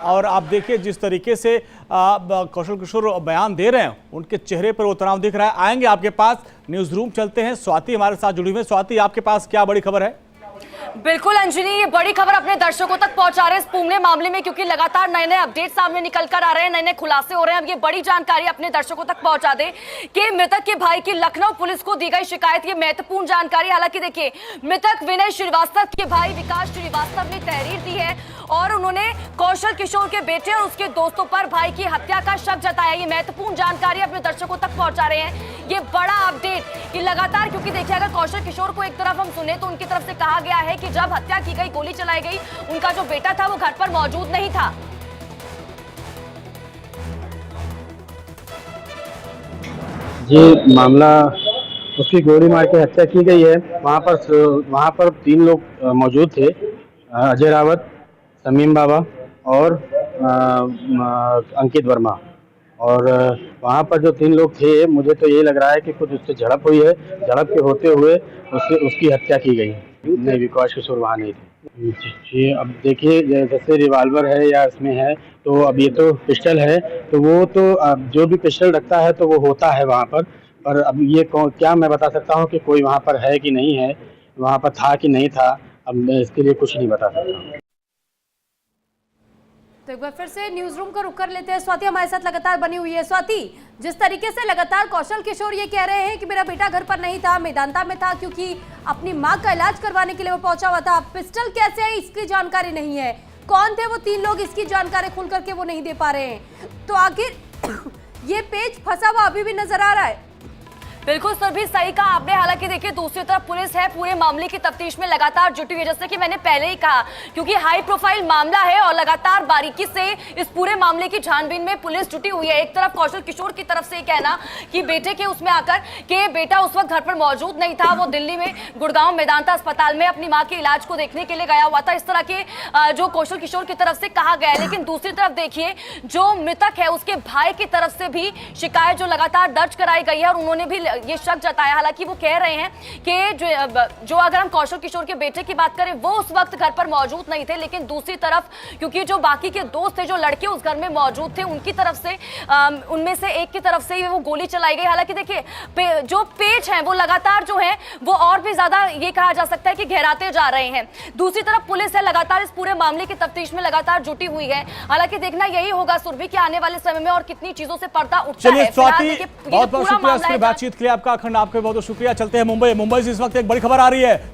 और आप देखिए जिस तरीके से कौशल किशोर बयान दे रहे हैं, उनके चेहरे पर वो तनाव दिख रहा है। आएंगे आपके पास, न्यूज रूम चलते हैं। स्वाति हमारे साथ जुड़ी हुई है। स्वाति, आपके पास क्या बड़ी खबर है? बिल्कुल अंजलि, ये बड़ी खबर अपने दर्शकों तक पहुंचा रहे हैं इस पूरे मामले में, क्योंकि लगातार नए नए अपडेट सामने निकल कर आ रहे हैं, नए नए खुलासे हो रहे हैं। अब ये बड़ी जानकारी अपने दर्शकों तक पहुंचा दे कि मृतक के भाई की लखनऊ पुलिस को दी गई शिकायत, ये महत्वपूर्ण जानकारी। हालांकि देखिए, मृतक विनय श्रीवास्तव के भाई विकास श्रीवास्तव ने तहरीर दी है और उन्होंने कौशल किशोर के बेटे और उसके दोस्तों पर भाई की हत्या का शक जताया। ये महत्वपूर्ण जानकारी अपने दर्शकों तक पहुंचा रहे हैं। ये बड़ा अपडेट कि लगातार, क्योंकि देखिए अगर कौशल किशोर को एक तरफ हम सुने तो उनकी तरफ से कहा गया है कि जब हत्या की गई, गोली चलाई गई, उनका जो बेटा था वो घर पर मौजूद नहीं था। जी, मामला उसकी गोली मार के हत्या की गई है। वहाँ पर 3 लोग मौजूद थे, अजय रावत, समीम बाबा और अंकित वर्मा। और वहाँ पर जो 3 लोग थे, मुझे तो ये लग रहा है कि कुछ उससे झड़प हुई है। झड़प के होते हुए उसकी हत्या की गई है। नहीं, विकास किशोर वहाँ नहीं थे। जी, अब देखिए जैसे रिवाल्वर है या इसमें है, तो अब ये तो पिस्टल है, तो वो तो जो भी पिस्टल रखता है तो वो होता है वहाँ पर अब ये क्या मैं बता सकता हूँ कि कोई वहाँ पर है कि नहीं है, वहाँ पर था कि नहीं था, अब मैं इसके लिए कुछ नहीं बता सकता। तो एक बार फिर से न्यूज रूम का रुख कर लेते हैं। स्वाति हमारे साथ लगातार बनी हुई है। स्वाति, जिस तरीके से लगातार कौशल किशोर ये कह रहे हैं कि मेरा बेटा घर पर नहीं था, मेदांता में था, क्योंकि अपनी मां का इलाज करवाने के लिए वो पहुंचा हुआ था। पिस्टल कैसे है इसकी जानकारी नहीं है, कौन थे वो 3 लोग इसकी जानकारी खुल करके वो नहीं दे पा रहे हैं। तो आखिर ये पेच फंसा हुआ अभी भी नजर आ रहा है। बिल्कुल सर, भी सही कहा आपने। हालांकि देखिए दूसरी तरफ पुलिस है पूरे मामले की तफ्तीश में लगातार जुटी हुई है, जैसे कि मैंने पहले ही कहा, क्योंकि हाई प्रोफाइल मामला है और लगातार बारीकी से इस पूरे मामले की छानबीन में पुलिस जुटी हुई है। एक तरफ कौशल किशोर की तरफ से कहना कि बेटे के उसमें आकर कि बेटा उस वक्त घर पर मौजूद नहीं था, वो दिल्ली में गुड़गांव मेदांता अस्पताल में अपनी माँ के इलाज को देखने के लिए गया हुआ था, इस तरह के जो कौशल किशोर की तरफ से कहा गया है। लेकिन दूसरी तरफ देखिए, जो मृतक है उसके भाई की तरफ से भी शिकायत जो लगातार दर्ज कराई गई है और उन्होंने भी ये शक जताया। हालांकि वो कह रहे हैं कि जो अगर हम कौशल किशोर के बेटे की बात करें, वो उस वक्त घर पर मौजूद नहीं थे, लेकिन दूसरी तरफ क्योंकि जो बाकी के दोस्त थे, जो लड़के उस घर में मौजूद थे, उनकी तरफ से उनमें से एक की तरफ से वो गोली चलाई गई। हालांकि देखिए जो पेच है वो लगातार जो है वो और भी ज्यादा ये कहा जा सकता है कि गहराते जा रहे हैं। दूसरी तरफ पुलिस है लगातार इस पूरे मामले की तफ्तीश में लगातार जुटी हुई है। हालांकि देखना यही होगा सुरभि कि आने वाले समय में और कितनी चीजों से पर्दा उठता है। स्वाति, बहुत बहुत शुक्रिया बातचीत के लिए आपका। अखंड, आपके बहुत शुक्रिया। चलते हैं मुंबई से इस वक्त एक बड़ी खबर आ रही है।